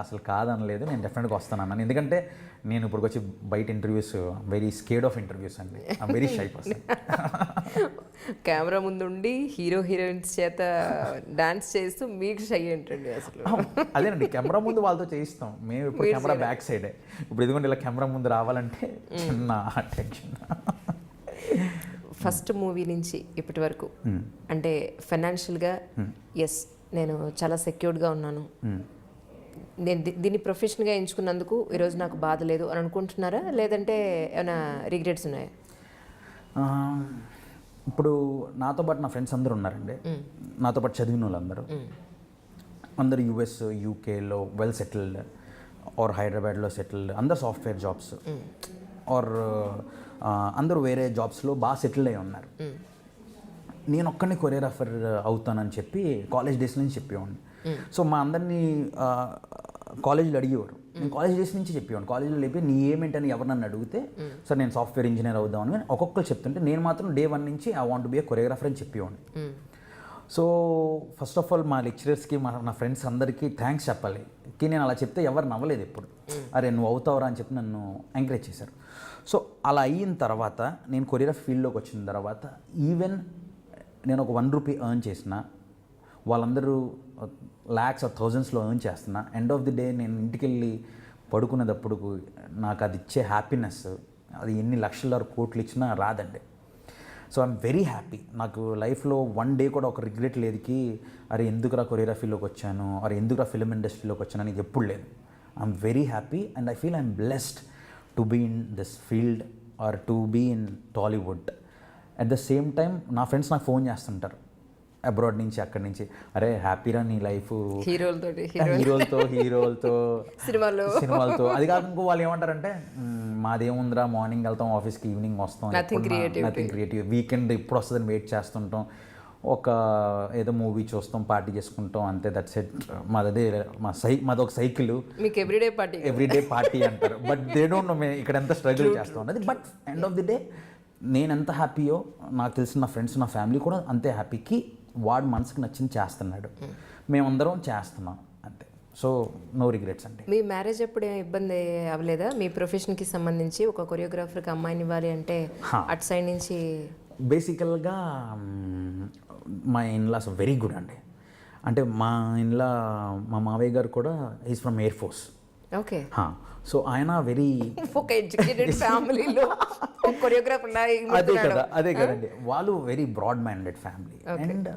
అసలు కాదనలేదు, నేను డెఫినెట్గా వస్తాను అన్నాను. ఎందుకంటే నేను ఇప్పుడు వచ్చి బయట interviews very scared of interviews అండి. I'm very shy person. Camera ముందుండి హీరో హీరోయిన్స్ చేత డాన్స్ చేస్తూ మీకు షై ఏంటండి అసలు? అదేనండి, కెమెరా ముందు వాళ్ళతో చేయిస్తాం, మేము ఇప్పుడు కెమెరా బ్యాక్ సైడే. ఇప్పుడు ఇదిగోండి ఇలా కెమెరా ముందు రావాలంటే చిన్న టెన్షన్. ఫస్ట్ మూవీ నుంచి ఇప్పటి వరకు అంటే ఫైనాన్షియల్గా ఎస్ నేను చాలా సెక్యూర్డ్గా ఉన్నాను, నేను దీన్ని ప్రొఫెషన్గా ఎంచుకున్నందుకు ఈరోజు నాకు బాధ లేదు అని అనుకుంటున్నారా, లేదంటే ఏమైనా రిగ్రెట్స్ ఉన్నాయా? ఇప్పుడు నాతో పాటు నా ఫ్రెండ్స్ అందరూ ఉన్నారండి, నాతో పాటు చదివిన వాళ్ళు అందరూ యుఎస్ యూకేలో వెల్ సెటిల్డ్, ఆర్ హైదరాబాద్లో సెటిల్డ్, అందరు సాఫ్ట్వేర్ జాబ్స్, ఆర్ అందరూ వేరే జాబ్స్లో బాగా సెటిల్ అయి ఉన్నారు. నేను ఒక్కడిని కొరియోగ్రాఫర్ అవుతానని చెప్పి కాలేజ్ డేస్ నుంచి చెప్పేవాడిని. సో మా అందరినీ కాలేజీలో అడిగేవారు, నేను కాలేజ్ డేస్ నుంచి చెప్పేవాడిని. కాలేజీలో లేపి నీ ఏమేంటని ఎవరు నన్ను అడిగితే సార్ నేను సాఫ్ట్వేర్ ఇంజనీర్ అవుదామని ఒక్కొక్కరు చెప్తుంటే నేను మాత్రం డే 1 నుంచి I want be A choreographer అని చెప్పేవాడిని. సో ఫస్ట్ ఆఫ్ ఆల్ మా లెక్చరర్స్కి, నా ఫ్రెండ్స్ అందరికీ థ్యాంక్స్ చెప్పాలి. నేను అలా చెప్తే ఎవరు నవ్వలేదు ఎప్పుడు, అరే నువ్వు అవుతావరా అని చెప్పి నన్ను ఎంకరేజ్ చేశారు. సో అలా అయిన తర్వాత నేను కొరియోగ్రఫీ ఫీల్డ్లోకి వచ్చిన తర్వాత ఈవెన్ నేను ఒక 1 రూపీ ఎర్న్ చేసిన, వాళ్ళందరూ ల్యాక్స్ ఆర్ థౌజండ్స్లో ఎర్న్ చేస్తున్నా, ఎండ్ ఆఫ్ ది డే నేను ఇంటికి వెళ్ళి పడుకునేటప్పుడు నాకు అది ఇచ్చే హ్యాపీనెస్ అది ఎన్ని లక్షల కోట్లు ఇచ్చినా రాదండి. So I'm very happy. నాకు లైఫ్లో 1 డే కూడా ఒక రిగ్రెట్ లేదుకి అరే ఎందుకురా కొరియోగ్రఫీలోకి వచ్చాను, అరే ఎందుకురా ఫిల్మ్ ఇండస్ట్రీలోకి వచ్చాను అనేది ఎప్పుడు లేదు. I'm very happy and I feel I'm blessed to be in this field or to be in Tollywood. At the same time నా ఫ్రెండ్స్ నాకు ఫోన్ చేస్తుంటారు అబ్రాడ్ నుంచి, అక్కడి నుంచి, అరే హ్యాపీరా నీ లైఫ్ హీరోలతో సినిమాలతో. అది కాక ఇంకో వాళ్ళు ఏమంటారంటే మాదేముందిరా మార్నింగ్ వెళ్తాం ఆఫీస్కి ఈవినింగ్ వస్తాం, నథింగ్ క్రియేటివ్, వీకెండ్ ఇప్పుడు వస్తుందని వెయిట్ చేస్తుంటాం, ఒక ఏదో మూవీ చూస్తాం, పార్టీ చేసుకుంటాం, అంతే, దట్స్ ఇట్. మాదొక సైకిల్, మీకు ఎవ్రీడే పార్టీ అంటారు. బట్ దే డోంట్ నో మేము ఇక్కడ ఎంత స్ట్రగుల్ చేస్తాం అన్నది. But end of the day నేను ఎంత హ్యాపీయో నాకు తెలిసిన నా ఫ్రెండ్స్, నా ఫ్యామిలీ కూడా అంతే హ్యాపీకి వాడు మనసుకు నచ్చింది చేస్తున్నాడు, మేమందరం చేస్తున్నాం అంతే. సో నో రిగ్రెట్స్ అండి. మీ మ్యారేజ్ అప్పుడు ఏం ఇబ్బంది అవ్వలేదా? మీ ప్రొఫెషన్కి సంబంధించి ఒక కొరియోగ్రాఫర్కి అమ్మాయిని ఇవ్వాలి అంటే అటు సైడ్ నుంచి? బేసికల్గా మా ఇన్లాస్ వెరీ గుడ్ అండి. అంటే మా మావయ్య గారు కూడా is from air force. Okay. So ఆయన వెరీ ఒక ఎడ్యుకేటెడ్ ఫ్యామిలీలో కొరియోగ్రాఫర్. అదే కదండి, వాళ్ళు very broad minded family. And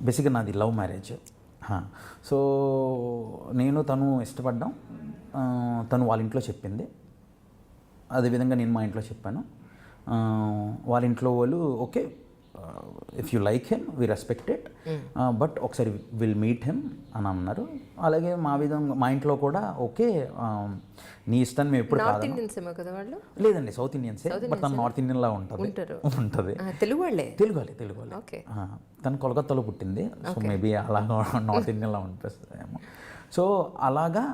బేసిక్గా నాది లవ్ మ్యారేజ్. సో నేను తను ఇష్టపడ్డాం, తను వాళ్ళ ఇంట్లో చెప్పింది, అదేవిధంగా నేను మా ఇంట్లో చెప్పాను. వాళ్ళ ఇంట్లో వాళ్ళు okay, if you like him we respect it, but ఒకసారి విల్ మీట్ హిమ్ అని అన్నారు. అలాగే మా ఇంట్లో కూడా ఓకే నీ ఇష్టాన్ని మేము ఎప్పుడు కాదు. లేదండి, సౌత్ ఇండియన్సే, బట్ తను నార్త్ ఇండియన్ లా ఉంటుంది. తెలుగు వాళ్ళే. తను కోల్కతాలో పుట్టింది, సో మేబీ అలా నార్త్ ఇండియన్ లా అనిపిస్తుందేమో. సో అలాగా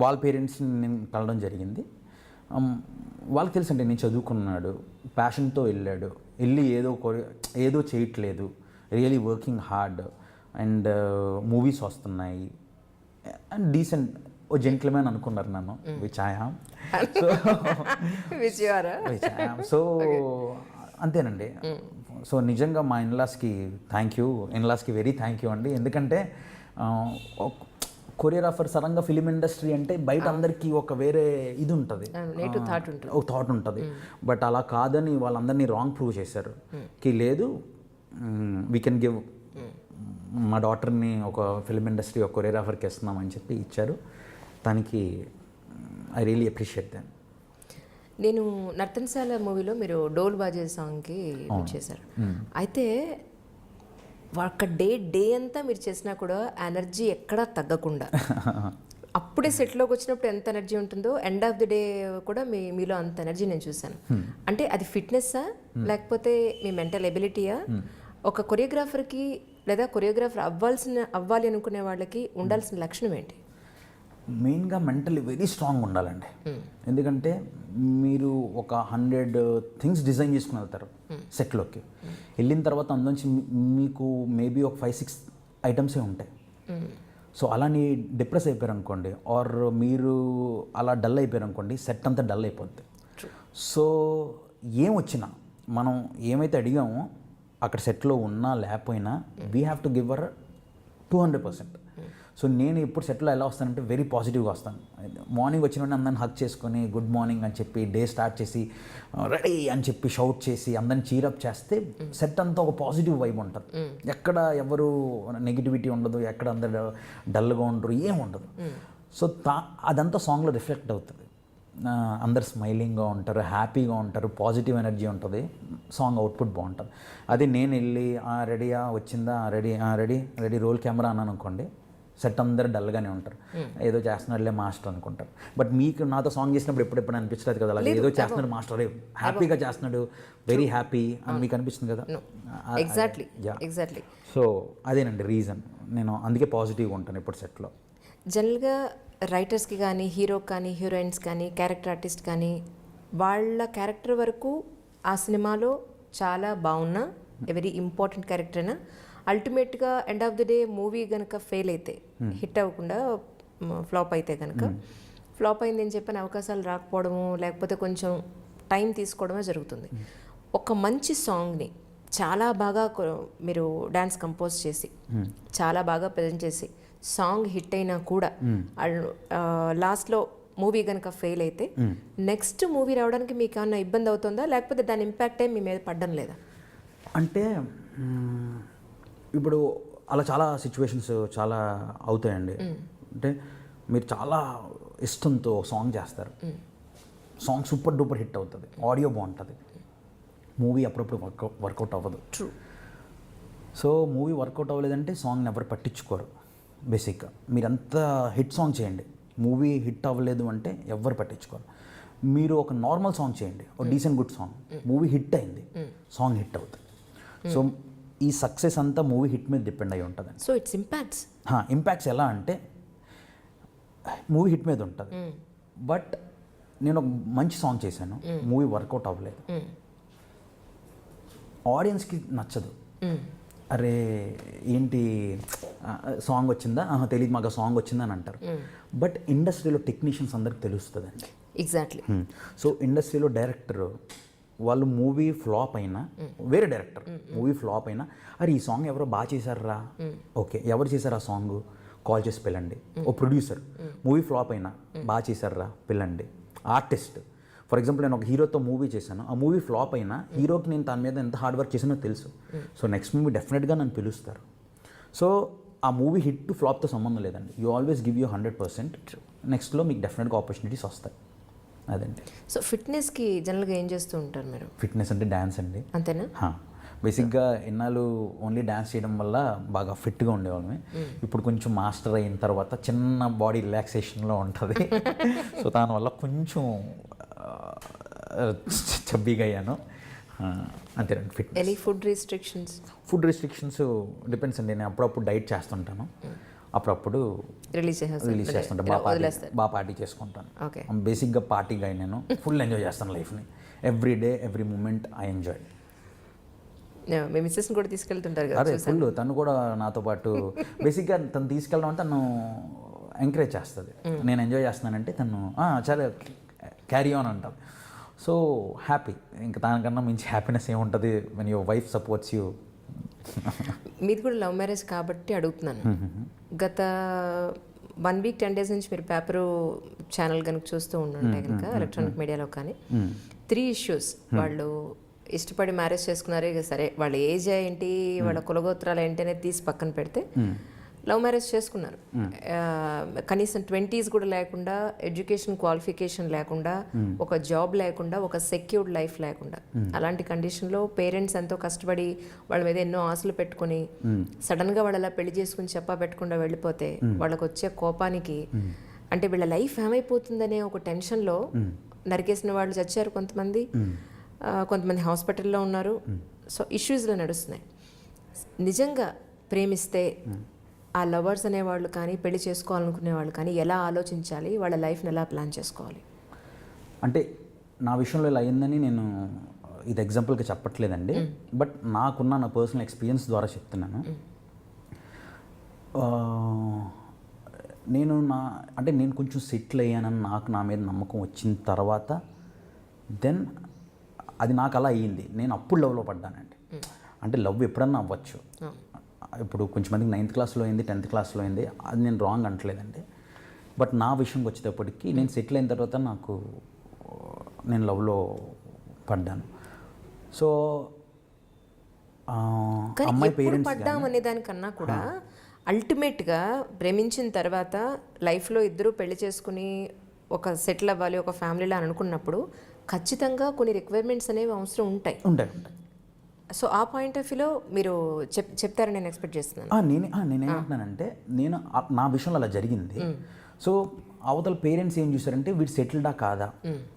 వాళ్ళ పేరెంట్స్ని నేను కలవడం జరిగింది. వాళ్ళకి తెలుసండి నేను చదువుకున్నాడు, ప్యాషన్తో వెళ్ళి ఏదో చేయట్లేదు, really working hard, and movies వస్తున్నాయి, అండ్ డీసెంట్ ఓ జెంట్లమెన్ అనుకున్నారు నన్ను, విచ్ ఐ యామ్. సో అంతేనండి. సో నిజంగా మా ఇన్లాస్కి వెరీ థ్యాంక్ యూ అండి. ఎందుకంటే కొరియోగ్రాఫర్ సడన్గా ఫిలిం ఇండస్ట్రీ అంటే బయట అందరికీ ఒక వేరే ఇది ఉంటుంది, ఒక థాట్ ఉంటుంది. బట్ అలా కాదని వాళ్ళందరినీ రాంగ్ ప్రూవ్ చేశారు కి లేదు, వీ కెన్ గివ్ మా డాటర్ని ఒక ఫిలిం ఇండస్ట్రీ ఒక కొరియోగ్రాఫర్కి ఇస్తున్నామని చెప్పి ఇచ్చారు. దానికి ఐ రియలీ అప్రిషియేట్ దెమ్. నేను నర్తనశాల మూవీలో మీరు డోల్ బాజే సాంగ్కి చేశారు. అయితే ఒక్క డే అంతా మీరు చేసినా కూడా ఎనర్జీ ఎక్కడా తగ్గకుండా, అప్పుడే సెట్లోకి వచ్చినప్పుడు ఎంత ఎనర్జీ ఉంటుందో ఎండ్ ఆఫ్ ది డే కూడా మీలో అంత ఎనర్జీ నేను చూశాను. అంటే అది ఫిట్నెస్సా లేకపోతే మీ మెంటల్ ఎబిలిటీయా? ఒక కొరియోగ్రాఫర్కి లేదా కొరియోగ్రాఫర్ అవ్వాలి అనుకునే వాళ్ళకి ఉండాల్సిన లక్షణం ఏంటి? మెయిన్గా మెంటలీ వెరీ స్ట్రాంగ్ ఉండాలండి. ఎందుకంటే మీరు ఒక 100 థింగ్స్ డిజైన్ చేసుకుని వెళ్తారు సెట్లోకి. వెళ్ళిన తర్వాత అందులోంచి మీకు మేబీ ఒక 5-6 ఐటమ్సే ఉంటాయి. సో అలాని డిప్రెస్ అయిపోయారు అనుకోండి, ఆర్ మీరు అలా డల్ అయిపోయారు అనుకోండి, సెట్ అంతా డల్ అయిపోద్ది. సో ఏం వచ్చినా మనం ఏమైతే అడిగామో అక్కడ సెట్లో ఉన్నా లేకపోయినా we have to give our 200%. So నేను ఇప్పుడు సెట్లో ఎలా వస్తానంటే వెరీ పాజిటివ్గా వస్తాను. మార్నింగ్ వచ్చిన వెంటనే అందరిని హక్ చేసుకొని గుడ్ మార్నింగ్ అని చెప్పి డే స్టార్ట్ చేసి రెడీ అని చెప్పి షౌట్ చేసి అందరిని చీరప్ చేస్తే సెట్ అంతా ఒక పాజిటివ్ వైబ్ ఉంటుంది. ఎక్కడ ఎవరు నెగిటివిటీ ఉండదు, ఎక్కడ అందరు డల్గా ఉండరు, ఏం ఉండదు. సో అదంతా సాంగ్లో రిఫ్లెక్ట్ అవుతుంది. అందరు స్మైలింగ్గా ఉంటారు, హ్యాపీగా ఉంటారు, పాజిటివ్ ఎనర్జీ ఉంటుంది, సాంగ్ అవుట్పుట్ బాగుంటుంది. అదే నేను వెళ్ళి రెడీయా వచ్చిందా, ready ready ready roll camera అన్నాను అనుకోండి, సెట్ అందరు డల్గానే ఉంటారు, ఏదో చేస్తున్నాడులే మాస్టర్ అనుకుంటారు. బట్ మీకు నాతో సాంగ్ చేసినప్పుడు ఎప్పుడెప్పుడు అనిపించలేదు కదా అలాగే ఏదో చేస్తున్నాడు మాస్టర్, హ్యాపీగా చేస్తున్నాడు, వెరీ హ్యాపీ అని మీకు అనిపిస్తుంది కదా. ఎగ్జాక్ట్లీ. సో అదేనండి రీజన్. నేను అందుకే పాజిటివ్గా ఉంటాను ఇప్పుడు సెట్లో. జనరల్గా రైటర్స్కి కానీ, హీరోకి కానీ, హీరోయిన్స్ కానీ, క్యారెక్టర్ ఆర్టిస్ట్ కానీ వాళ్ళ క్యారెక్టర్ వరకు ఆ సినిమాలో చాలా బాగున్నా, వెరీ ఇంపార్టెంట్ క్యారెక్టర్ అయినా అల్టిమేట్గా end of the day movie కనుక ఫెయిల్ అయితే, హిట్ అవ్వకుండా ఫ్లాప్ అయితే కనుక, ఫ్లాప్ అయిందని చెప్పని అవకాశాలు రాకపోవడము లేకపోతే కొంచెం టైం తీసుకోవడమే జరుగుతుంది. ఒక మంచి సాంగ్ని చాలా బాగా మీరు డ్యాన్స్ కంపోజ్ చేసి చాలా బాగా ప్రజెంట్ చేసి సాంగ్ హిట్ అయినా కూడా లాస్ట్లో మూవీ కనుక ఫెయిల్ అయితే నెక్స్ట్ మూవీ రావడానికి మీకు ఏమన్నా ఇబ్బంది అవుతుందా, లేకపోతే దాని ఇంపాక్ట్ మీ మీద పడడం లేదా? అంటే ఇప్పుడు అలా చాలా సిచ్యువేషన్స్ చాలా అవుతాయండి. అంటే మీరు చాలా ఇష్టంతో సాంగ్ చేస్తారు, సాంగ్ సూపర్ డూపర్ హిట్ అవుతుంది, ఆడియో బాగుంటుంది, మూవీ అప్పుడప్పుడు వర్కౌట్ అవ్వదు. ట్రూ. సో మూవీ వర్కౌట్ అవ్వలేదంటే సాంగ్ని ఎవరు పట్టించుకోరు. బేసిక్గా మీరు అంత హిట్ సాంగ్ చేయండి, మూవీ హిట్ అవ్వలేదు అంటే ఎవరు పట్టించుకోరు. మీరు ఒక నార్మల్ సాంగ్ చేయండి, ఒక decent good song, movie hit అయింది, సాంగ్ హిట్ అవుతుంది. సో ఈ సక్సెస్ అంతా మూవీ హిట్ మీద డిపెండ్ అయి ఉంటుంది. సో ఇట్స్ ఇంపాక్ట్స్ ఎలా అంటే మూవీ హిట్ మీద ఉంటుంది. బట్ నేను ఒక మంచి సాంగ్ చేశాను, మూవీ వర్కౌట్ అవ్వలేదు, ఆడియన్స్కి నచ్చదు. అరే ఏంటి సాంగ్ వచ్చిందా, తెలియదు మాకు సాంగ్ వచ్చిందా అని అంటారు. బట్ ఇండస్ట్రీలో టెక్నీషియన్స్ అందరికి తెలుస్తుందండి. ఎగ్జాక్ట్లీ. సో ఇండస్ట్రీలో డైరెక్టర్ వాళ్ళు మూవీ ఫ్లాప్ అయినా, వేరే డైరెక్టర్ మూవీ ఫ్లాప్ అయినా, అరే ఈ సాంగ్ ఎవరో బాగా చేశారా, ఓకే ఎవరు చేశారు ఆ సాంగ్, కాల్ చేసి పిల్లండి. ఓ ప్రొడ్యూసర్ మూవీ ఫ్లాప్ అయినా బాగా చేశారా పిల్లండి. ఆర్టిస్ట్ ఫర్ ఎగ్జాంపుల్ నేను ఒక హీరోతో మూవీ చేశాను, ఆ మూవీ ఫ్లాప్ అయినా హీరోకి నేను దాని మీద ఎంత హార్డ్ వర్క్ చేసానో తెలుసు. సో నెక్స్ట్ మూవీ డెఫినెట్గా నన్ను పిలుస్తారు. సో ఆ మూవీ హిట్ ఫ్లాప్తో సంబంధం లేదండి, యూ ఆల్వేస్ గివ్ యూ 100%. నెక్స్ట్లో మీకు డెఫినెట్గా ఆపర్చునిటీస్ వస్తాయి. అదండి. సో ఫిట్నెస్కి జనరల్గా ఏం చేస్తూ ఉంటారు మీరు? ఫిట్నెస్ అంటే డ్యాన్స్ అండి. అంతేనా? బేసిక్గా ఎన్నాళ్ళు ఓన్లీ డ్యాన్స్ చేయడం వల్ల బాగా ఫిట్గా ఉండేవాళ్ళమే. ఇప్పుడు కొంచెం మాస్టర్ అయిన తర్వాత చిన్న బాడీ రిలాక్సేషన్లో ఉంటుంది. సో దానివల్ల కొంచెం చబ్బీగా అయ్యాను. అంతేనండి. Fitness. Any food restrictions depends అండి. నేను అప్పుడప్పుడు డైట్ చేస్తుంటాను, అప్పుడప్పుడు రిలీజ్ చేస్తుంటాను, బాగా పార్టీ చేసుకుంటాను. బేసిక్గా పార్టీగా నేను ఫుల్ ఎంజాయ్ చేస్తాను లైఫ్ని. Every day every moment I enjoy. మీ మిస్సెస్ని కూడా తీసుకెళ్తుంటారు కదా? అదే ఫుల్. తను కూడా నాతో పాటు బేసిక్గా తను తీసుకెళ్ళడం అంటే తను ఎంకరేజ్ చేస్తుంది. నేను ఎంజాయ్ చేస్తున్నానంటే తను చాలా క్యారీ ఆన్ అంటారు. So happy. ఇంకా దానికన్నా మించి హ్యాపీనెస్ ఏముంటుంది when your wife supports you. మీది కూడా లవ్ మ్యారేజ్ కాబట్టి అడుగుతున్నాను. గత 1 వీక్ 10 డేస్ నుంచి మీరు పేపరు ఛానల్ కనుక చూస్తూ ఉంటే కనుక ఎలక్ట్రానిక్ మీడియాలో కానీ 3 ఇష్యూస్. వాళ్ళు ఇష్టపడి మ్యారేజ్ చేసుకున్నారే సరే, వాళ్ళ ఏజ్ ఏంటి, వాళ్ళ కులగోత్రాలు ఏంటి అనేది తీసి పక్కన పెడితే లవ్ మ్యారేజ్ చేసుకున్నారు. కనీసం 20s కూడా లేకుండా, ఎడ్యుకేషన్ క్వాలిఫికేషన్ లేకుండా, ఒక జాబ్ లేకుండా, ఒక సెక్యూర్డ్ లైఫ్ లేకుండా, అలాంటి కండిషన్లో పేరెంట్స్ ఎంతో కష్టపడి వాళ్ళ మీద ఎన్నో ఆశలు పెట్టుకుని సడన్గా వాళ్ళు అలా పెళ్లి చేసుకుని చెప్పా పెట్టకుండా వెళ్ళిపోతే వాళ్ళకు వచ్చే కోపానికి, అంటే వీళ్ళ లైఫ్ ఏమైపోతుందనే ఒక టెన్షన్లో నరికేసిన వాళ్ళు చచ్చారు కొంతమంది, కొంతమంది హాస్పిటల్లో ఉన్నారు. సో ఇష్యూస్లో నడుస్తున్నాయి. నిజంగా ప్రేమిస్తే ఆ లవర్స్ అనేవాళ్ళు కానీ పెళ్లి చేసుకోవాలనుకునే వాళ్ళు కానీ ఎలా ఆలోచించాలి, వాళ్ళ లైఫ్ని ఎలా ప్లాన్ చేసుకోవాలి? అంటే నా విషయంలో ఇలా అయిందని నేను ఇది ఎగ్జాంపుల్గా చెప్పట్లేదండి, బట్ నాకున్న నా పర్సనల్ ఎక్స్పీరియన్స్ ద్వారా చెప్తున్నాను. నేను కొంచెం సెటిల్ అయ్యానని నాకు నా మీద నమ్మకం వచ్చిన తర్వాత దెన్ అది నాకు అలా అయ్యింది. నేను అప్పుడు లవ్లో పడ్డానండి. అంటే లవ్ ఎప్పుడన్నా అవ్వచ్చు. ఇప్పుడు కొంచెం మందికి 9th క్లాస్లో అయింది, 10th క్లాస్లో అయింది, అది నేను రాంగ్ అంటలేదండి. బట్ నా విషయంకి వచ్చేటప్పటికి నేను సెటిల్ అయిన తర్వాత నేను లవ్లో పడ్డాను. సో అమ్మాయి పేరెంట్స్ పడ్డాం అనే దానికన్నా కూడా అల్టిమేట్గా ప్రేమించిన తర్వాత లైఫ్లో ఇద్దరు పెళ్లి చేసుకుని ఒక సెటిల్ అవ్వాలి, ఒక ఫ్యామిలీలో అని అనుకున్నప్పుడు ఖచ్చితంగా కొన్ని రిక్వైర్మెంట్స్ అనేవి అవసరం ఉంటాయి. సో ఆ పాయింట్ ఆఫ్ వ్యూలో మీరు చెప్తారని నేను ఎక్స్పెక్ట్ చేస్తున్నాను. నేనేమంటున్నానంటే నా విషయంలో అలా జరిగింది. సో అవతల పేరెంట్స్ ఏం చూసారంటే వీడు సెటిల్డా కాదా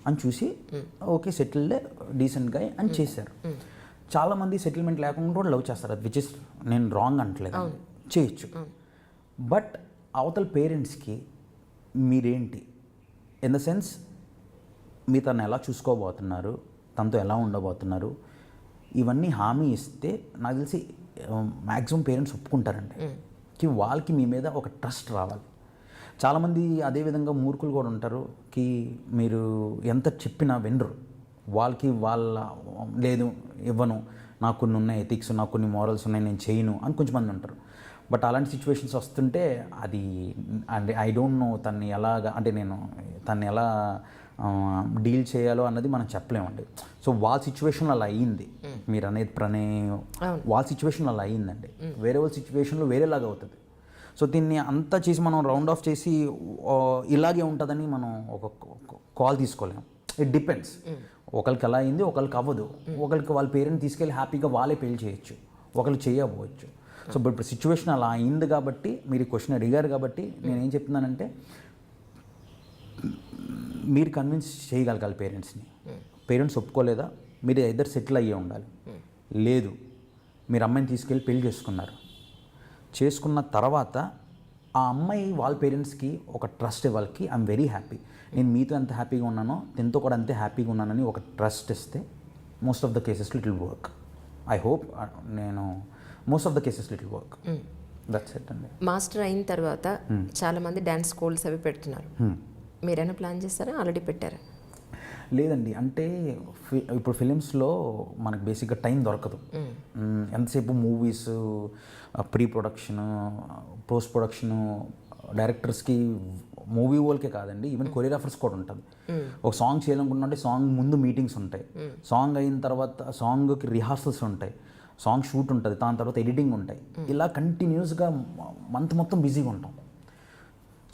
అని చూసి ఓకే సెటిల్డ్ డీసెంట్గా అని చేశారు. చాలామంది సెటిల్మెంట్ లేకుండా కూడా లవ్ చేస్తారు, అది విచ్ ఇస్ నేను రాంగ్ అంటలేదు, చేయొచ్చు. బట్ అవతల పేరెంట్స్కి మీరేంటి ఇన్ ద సెన్స్ మీరు తను ఎలా చూసుకోబోతున్నారు, తనతో ఎలా ఉండబోతున్నారు, ఇవన్నీ హామీ ఇస్తే నాకు తెలిసి మ్యాక్సిమం పేరెంట్స్ ఒప్పుకుంటారండి. వాళ్ళకి మీ మీద ఒక ట్రస్ట్ రావాలి. చాలామంది అదేవిధంగా మూర్ఖులు కూడా ఉంటారు కి మీరు ఎంత చెప్పినా వినరు. వాళ్ళకి లేదు ఇవ్వను, నాకు కొన్ని ఉన్నాయి ఎథిక్స్, నాకు కొన్ని మోరల్స్ ఉన్నాయి, నేను చేయను అని కొంచెంమంది ఉంటారు. బట్ అలాంటి సిచ్యువేషన్స్ వస్తుంటే అది అంటే ఐ డోంట్ నో తన్ని ఎలా డీల్ చేయాలో అన్నది మనం చెప్పలేమండి. సో వాళ్ళ సిచ్యువేషన్లో అలా అయ్యింది, మీరు అనేది వాళ్ళ సిచ్యువేషన్లో అలా అయ్యిందండి. వేరే వాళ్ళ సిచ్యువేషన్లో వేరేలాగా అవుతుంది. సో దీన్ని అంతా చేసి మనం రౌండ్ ఆఫ్ చేసి ఇలాగే ఉంటుందని మనం ఒక కాల్ తీసుకోలేము. It depends. ఒకరికి అలా అయింది, ఒకరికి అవ్వదు. ఒకరికి వాళ్ళ పేరెంట్ తీసుకెళ్ళి హ్యాపీగా వాళ్ళే పెళ్లి చేయొచ్చు, ఒకరికి చేయకపోవచ్చు. సో ఇప్పుడు సిచ్యువేషన్ అలా అయింది కాబట్టి మీరు క్వశ్చన్ అడిగారు కాబట్టి నేనేం చెప్తున్నానంటే మీరు కన్విన్స్ చేయగలగాలి పేరెంట్స్ని. పేరెంట్స్ ఒప్పుకోలేదా, మీరు ఇద్దరు సెటిల్ అయ్యే ఉండాలి. లేదు మీరు అమ్మాయిని తీసుకెళ్ళి పెళ్లి చేసుకున్న తర్వాత ఆ అమ్మాయి వాళ్ళ పేరెంట్స్కి ఒక ట్రస్ట్ ఇవ్వాలి. ఐఎమ్ వెరీ హ్యాపీ, నేను మీతో ఎంత హ్యాపీగా ఉన్నానో దీంతో కూడా అంతే హ్యాపీగా ఉన్నానని ఒక ట్రస్ట్ ఇస్తే most of the cases it will work. I hope most of the cases it will work. That's it అండి. మాస్టర్ అయిన తర్వాత చాలామంది డ్యాన్స్ స్కూల్స్ అవి పెడుతున్నారు. మీరైనా ప్లాన్ చేస్తారా, ఆల్రెడీ పెట్టారా? లేదండి, అంటే ఇప్పుడు ఫిలిమ్స్లో మనకు బేసిక్గా టైం దొరకదు. ఎంతసేపు movies, pre production, post production, డైరెక్టర్స్కి, మూవీ వాళ్ళకే కాదండి, ఈవెన్ కొరియోగ్రాఫర్స్ కూడా ఉంటుంది. ఒక సాంగ్ చేయాలనుకుంటుంటే సాంగ్ ముందు మీటింగ్స్ ఉంటాయి, సాంగ్ అయిన తర్వాత సాంగ్కి రిహార్సల్స్ ఉంటాయి, సాంగ్ షూట్ ఉంటుంది, దాని తర్వాత ఎడిటింగ్ ఉంటాయి. ఇలా కంటిన్యూస్గా మంత్ మొత్తం బిజీగా ఉంటాం.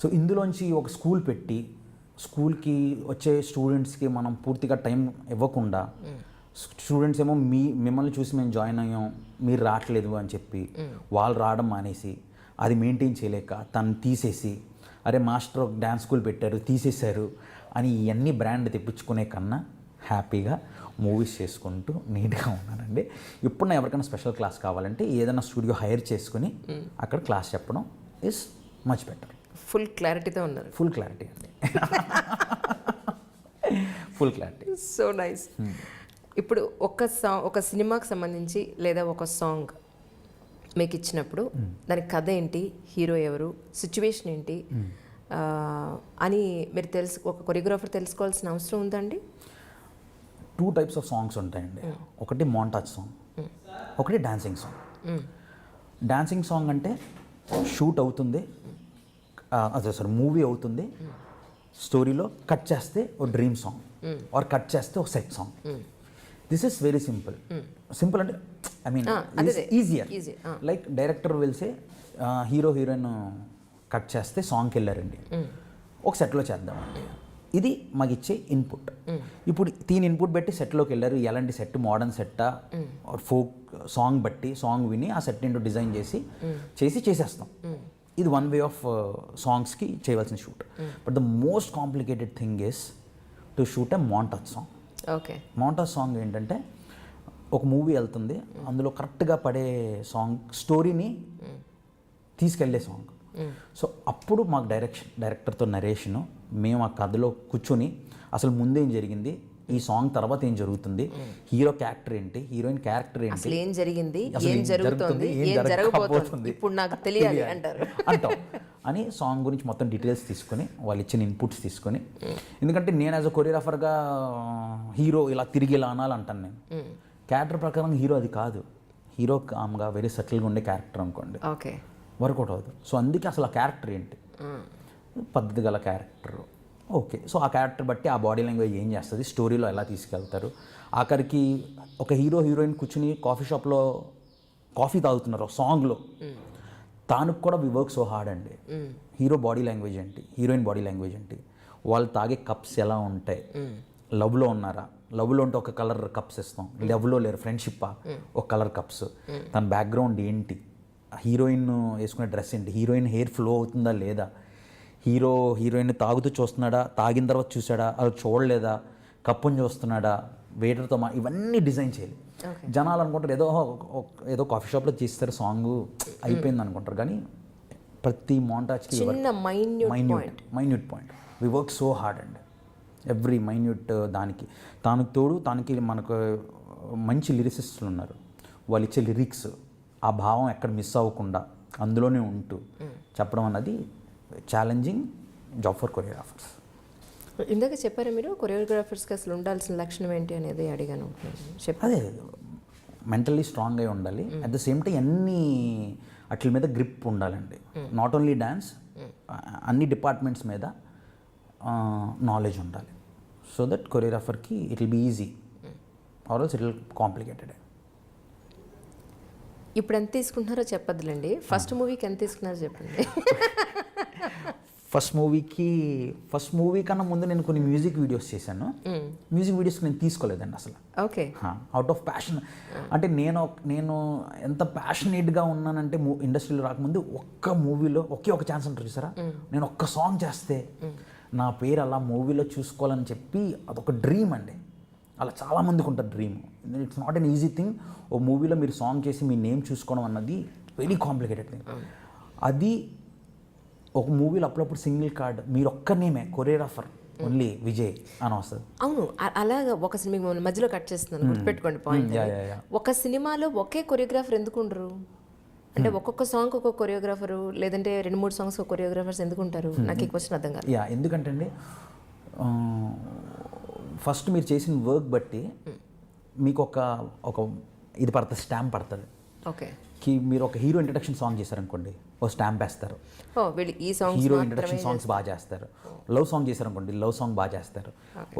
సో ఇందులోంచి ఒక స్కూల్ పెట్టి స్కూల్కి వచ్చే స్టూడెంట్స్కి మనం పూర్తిగా టైం ఇవ్వకుండా, స్టూడెంట్స్ ఏమో మిమ్మల్ని చూసి మేము జాయిన్ అయ్యాం, మీరు రావట్లేదు అని చెప్పి వాళ్ళు రావడం మానేసి, అది మెయింటైన్ చేయలేక తను తీసేసి, అరే మాస్టర్ ఒక డ్యాన్స్ స్కూల్ పెట్టారు తీసేశారు అని ఇవన్నీ బ్రాండ్ తెప్పించుకునే కన్నా హ్యాపీగా మూవీస్ చేసుకుంటూ నీట్గా ఉన్నానండి. ఇప్పుడు నా ఎవరికైనా స్పెషల్ క్లాస్ కావాలంటే ఏదైనా స్టూడియో హైర్ చేసుకుని అక్కడ క్లాస్ చెప్పడం ఇస్ మచ్ బెటర్. ఫుల్ క్లారిటీతో ఉన్నారు. ఫుల్ క్లారిటీ అండి. Full clarity. So nice. ఇప్పుడు ఒక సినిమాకి సంబంధించి లేదా ఒక సాంగ్ మీకు ఇచ్చినప్పుడు దాని కథ ఏంటి, హీరో ఎవరు, సిచ్యువేషన్ ఏంటి అని మీరు ఒక కొరియోగ్రాఫర్ తెలుసుకోవాల్సిన అవసరం ఉందండి? 2 types ఆఫ్ సాంగ్స్ ఉంటాయండి. ఒకటి మోంటాజ్ సాంగ్, ఒకటి డాన్సింగ్ సాంగ్. డాన్సింగ్ సాంగ్ అంటే షూట్ అవుతుంది, మూవీ అవుతుంది, స్టోరీలో కట్ చేస్తే ఒక డ్రీమ్ సాంగ్ ఆర్ కట్ చేస్తే ఒక set song. This is very simple. Simple అంటే I mean easier. Like director వెళ్తే హీరో హీరోయిన్ కట్ చేస్తే సాంగ్కి వెళ్ళారండి, ఒక సెట్లో చేద్దామండి, ఇది మాకు ఇచ్చే ఇన్పుట్. ఇప్పుడు దీని ఇన్పుట్ బట్టి సెట్లోకి వెళ్ళారు, ఎలాంటి సెట్, మోడర్న్ సెట్టా ఫోక్ సాంగ్ బట్టి సాంగ్ విని ఆ సెట్ ఏంటో డిజైన్ చేసేస్తాం. ఇది వన్ వే ఆఫ్ సాంగ్స్కి చేయవలసిన shoot. But the most complicated thing is to shoot a montage song. Okay. Montage song ఏంటంటే ఒక మూవీ వెళ్తుంది, అందులో కరెక్ట్గా పడే సాంగ్ స్టోరీని తీసుకెళ్లే సాంగ్. సో అప్పుడు మాకు డైరెక్టర్తో నరేషను మేము ఆ కథలో కూర్చొని అసలు ముందేం జరిగింది, ఈ సాంగ్ తర్వాత ఏం జరుగుతుంది, హీరో క్యారెక్టర్ ఏంటి, హీరోయిన్ క్యారెక్టర్ ఏంటి, అసలు ఏం జరిగింది, అసలు ఏం జరుగుతుంది, ఏం జరగబోతుంది, ఇప్పుడు నాకు తెలియాలి అంటాం అని సాంగ్ గురించి మొత్తం డీటెయిల్స్ తీసుకొని వాళ్ళు ఇచ్చిన ఇన్పుట్స్ తీసుకొని, ఎందుకంటే నేను యాజ్ అ కొరియోగ్రాఫర్గా హీరో ఇలా తిరిగి ఇలా అనాలంటాను నేను. క్యారెక్టర్ ప్రకారం హీరో అది కాదు, హీరో కామ్గా వెరీ సటిల్గా ఉండే క్యారెక్టర్ అనుకోండి, ఓకే, వర్కౌట్ అవ్వదు. సో అందుకే అసలు ఆ క్యారెక్టర్ ఏంటి, పద్ధతి గల క్యారెక్టర్, ఓకే. సో ఆ క్యారెక్టర్ బట్టి ఆ బాడీ లాంగ్వేజ్ ఏం చేస్తుంది, స్టోరీలో ఎలా తీసుకెళ్తారు. ఆఖరికి ఒక హీరో హీరోయిన్ కూర్చుని కాఫీ షాప్లో కాఫీ తాగుతున్నారు సాంగ్లో, తానుకు కూడా వి వర్క్ సో హార్డ్ అండి. హీరో బాడీ లాంగ్వేజ్ ఏంటి, హీరోయిన్ బాడీ లాంగ్వేజ్ ఏంటి, వాళ్ళు తాగే కప్స్ ఎలా ఉంటాయి, లవ్లో ఉన్నారా, లవ్లో ఉంటే ఒక కలర్ కప్స్ ఇస్తాం, లవ్లో లేరు ఫ్రెండ్షిప్పా ఒక కలర్ కప్స్, తన బ్యాక్గ్రౌండ్ ఏంటి, హీరోయిన్ వేసుకునే డ్రెస్ ఏంటి, హీరోయిన్ హెయిర్ ఫ్లో అవుతుందా లేదా, హీరో హీరోయిన్ తాగుతూ చూస్తున్నాడా, తాగిన తర్వాత చూసాడా, అది చూడలేదా, కప్పుని చూస్తున్నాడా, వెయిటర్తో ఇవన్నీ డిజైన్ చేయాలి. జనాలు అనుకుంటారు ఏదో కాఫీ షాప్లో చేస్తారు సాంగ్ అయిపోయింది అనుకుంటారు, కానీ ప్రతి మోంటాజ్కి minute point we work so hard and every minute దానికి. తనకి మనకు మంచి లిరిసిస్టులు ఉన్నారు, వాళ్ళు ఇచ్చే లిరిక్స్ ఆ భావం ఎక్కడ మిస్ అవ్వకుండా అందులోనే ఉంటూ చెప్పడం అన్నది ఛాలెంజింగ్ జాబ్ ఫర్ కొరియోగ్రాఫర్స్. ఇందాక చెప్పారా మీరు కొరియోగ్రాఫర్స్కి అసలు ఉండాల్సిన లక్షణం ఏంటి అనేది అడిగాను. అదే మెంటల్లీ స్ట్రాంగ్ అయి ఉండాలి, అట్ ద సేమ్ టైం అన్ని అట్ల మీద గ్రిప్ ఉండాలండి. నాట్ ఓన్లీ డ్యాన్స్, అన్ని డిపార్ట్మెంట్స్ మీద నాలెడ్జ్ ఉండాలి. సో దట్ కొరియోగ్రాఫర్కి it will be easy or else it will complicated. ఇప్పుడు ఎంత తీసుకుంటున్నారో చెప్పద్దులేండి, ఫస్ట్ మూవీకి ఎంత తీసుకున్నారో చెప్పండి. ఫస్ట్ మూవీ కన్నా ముందు నేను కొన్ని మ్యూజిక్ వీడియోస్ చేశాను. మ్యూజిక్ వీడియోస్కి నేను తీసుకోలేదండి అసలు. Okay, out of passion. అంటే నేను ఎంత ప్యాషనేట్గా ఉన్నానంటే ఇండస్ట్రీలో రాకముందు ఒక్క మూవీలో ఒకే ఒక ఛాన్స్ ఉంటుంది చూసారా, నేను ఒక్క సాంగ్ చేస్తే నా పేరు అలా మూవీలో చూసుకోవాలని చెప్పి అదొక డ్రీమ్ అండి. అలా చాలామందికి ఉంటుంది dream. It's not an easy thing. ఓ మూవీలో మీరు సాంగ్ చేసి మీ నేమ్ చూసుకోవడం అన్నది వెరీ కాంప్లికేటెడ్ థింగ్. అది ఒక మూవీలో అప్పుడప్పుడు సింగిల్ కార్డ్ మీరు ఒక్క నేమే కొరియోగ్రాఫర్ ఓన్లీ విజయ్ అని వస్తుంది. అవును, అలాగా ఒక సినిమా మధ్యలో కట్ చేస్తున్నాను, గుర్తుపెట్టుకోండి పాయింట్. ఒక సినిమాలో ఒకే కొరియోగ్రాఫర్ ఎందుకు ఉండరు అంటే ఒక్కొక్క సాంగ్ ఒక్కొక్క కొరియోగ్రాఫరు, లేదంటే 2-3 సాంగ్స్ ఒక కొరియోగ్రాఫర్స్ ఎందుకు ఉంటారు? నాకు ఈ క్వశ్చన్ అర్థం కాదు. ఎందుకంటే అండి ఫస్ట్ మీరు చేసిన వర్క్ బట్టి మీకు ఒక ఇది పడుతుంది, స్టాంప్ పడుతుంది. ఓకే, మీరు ఒక హీరో ఇంట్రడక్షన్ సాంగ్ చేశారనుకోండి, ఓ స్టాంప్ వేస్తారు. ఈ సాంగ్ హీరో ఇంట్రడక్షన్ సాంగ్స్ బాగా చేస్తారు. లవ్ సాంగ్ చేశారనుకోండి, లవ్ సాంగ్ బాగా చేస్తారు.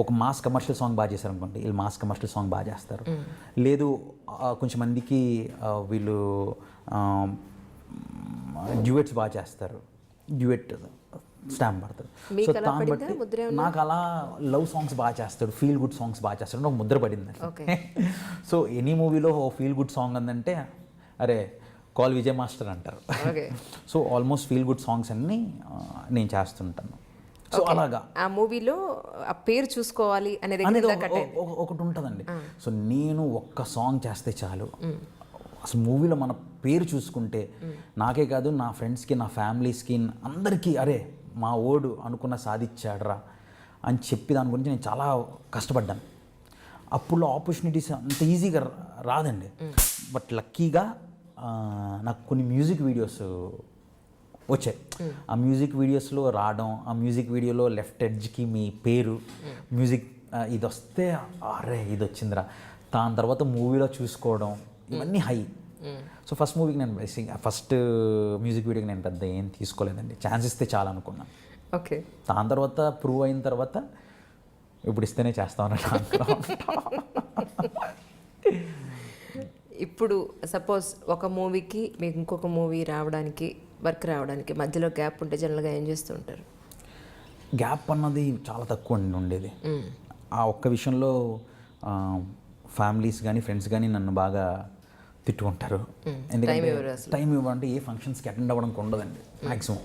ఒక మాస్ కమర్షియల్ సాంగ్ బాగా చేశారనుకోండి, వీళ్ళు మాస్ కమర్షియల్ సాంగ్ బాగా చేస్తారు. లేదు కొంచెం మందికి వీళ్ళు డ్యూయెట్స్ బాగా చేస్తారు, డ్యూయెట్ స్టాంప్ పడుతుంది. సో దాన్ని బట్టి నాకు అలా లవ్ సాంగ్స్ బాగా చేస్తాడు, ఫీల్ గుడ్ సాంగ్స్ బాగా చేస్తాడు, నాకు ముద్ర పడింది. సో ఎనీ మూవీలో ఓ ఫీల్ గుడ్ సాంగ్ అందంటే అరే కాల్ విజయ్ మాస్టర్ అంటారు. So almost feel good songs అన్నీ నేను చేస్తుంటాను. సో అలాగా ఆ మూవీలో ఆ పేరు చూసుకోవాలి అనేది ఒకటి ఉంటుందండి. సో నేను ఒక్క సాంగ్ చేస్తే చాలు, అసలు మూవీలో మన పేరు చూసుకుంటే నాకే కాదు నా ఫ్రెండ్స్కి, నా ఫ్యామిలీస్కి, అందరికీ అరే మా ఓడు అనుకున్న సాధించాడరా అని చెప్పి దాని గురించి నేను చాలా కష్టపడ్డాను. అప్పుడు ఆపర్చునిటీస్ అంత ఈజీగా రాదండి. బట్ లక్కీగా నాకు కొన్ని మ్యూజిక్ వీడియోస్ వచ్చాయి. ఆ మ్యూజిక్ వీడియోస్లో రావడం, ఆ మ్యూజిక్ వీడియోలో లెఫ్ట్ ఎడ్జ్కి మీ పేరు మ్యూజిక్ ఇది వస్తే అరే ఇది వచ్చిందిరా, దాని తర్వాత మూవీలో చూసుకోవడం, ఇవన్నీ హై. సో ఫస్ట్ మూవీకి నేను ఫస్ట్ మ్యూజిక్ వీడియోకి నేను పెద్ద ఏం తీసుకోలేదండి, ఛాన్స్ ఇస్తే చాలా అనుకున్నాను. ఓకే, దాని తర్వాత ప్రూవ్ అయిన తర్వాత ఇప్పుడు ఇస్తేనే చేస్తామన్నట్టు. ఇప్పుడు సపోజ్ ఒక మూవీకి మీకు ఇంకొక మూవీ రావడానికి, వర్క్ రావడానికి మధ్యలో గ్యాప్ ఉంటే జనరల్గా ఏం చేస్తూ ఉంటారు? గ్యాప్ అన్నది చాలా తక్కువ ఉండేది. ఆ ఒక్క విషయంలో ఫ్యామిలీస్ కానీ ఫ్రెండ్స్ కానీ నన్ను బాగా తిట్టుకుంటారు. ఎందుకంటే టైం ఇవ్వాలంటే ఏ ఫంక్షన్స్కి అటెండ్ అవ్వడానికి ఉండదండి మ్యాక్సిమం.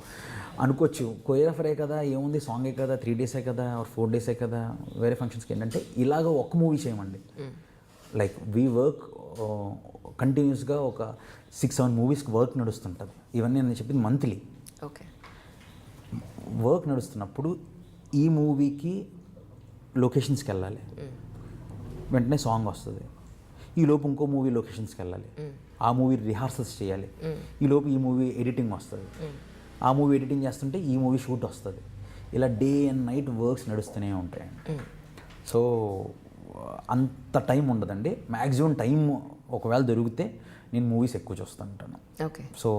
అనుకోవచ్చు కొరియోగ్రాఫరే కదా, ఏముంది సాంగే కదా, 3 డేసే కదా, 4 డేసే కదా, వేరే ఫంక్షన్స్కి ఏంటంటే ఇలాగ ఒక్క మూవీ చేయమండి. లైక్ వీ వర్క్ కంటిన్యూస్గా ఒక 6-7 మూవీస్కి వర్క్ నడుస్తుంటుంది. ఇవన్నీ నేను చెప్పింది మంత్లీ. ఓకే. వర్క్ నడుస్తున్నప్పుడు ఈ మూవీకి లొకేషన్స్కి వెళ్ళాలి, వెంటనే సాంగ్ వస్తుంది. ఈలోపు ఇంకో మూవీ లొకేషన్స్కి వెళ్ళాలి, ఆ మూవీ రిహార్సల్స్ చేయాలి. ఈలోపు ఈ మూవీ ఎడిటింగ్ వస్తుంది, ఆ మూవీ ఎడిటింగ్ చేస్తుంటే ఈ మూవీ షూట్ వస్తుంది. ఇలా డే అండ్ నైట్ వర్క్స్ నడుస్తూనే ఉంటాయండి. సో అంత టైం ఉండదండి. మ్యాక్సిమం టైం ఒకవేళ దొరికితే నేను మూవీస్ ఎక్కువ చూస్తుంటాను. ఓకే. సో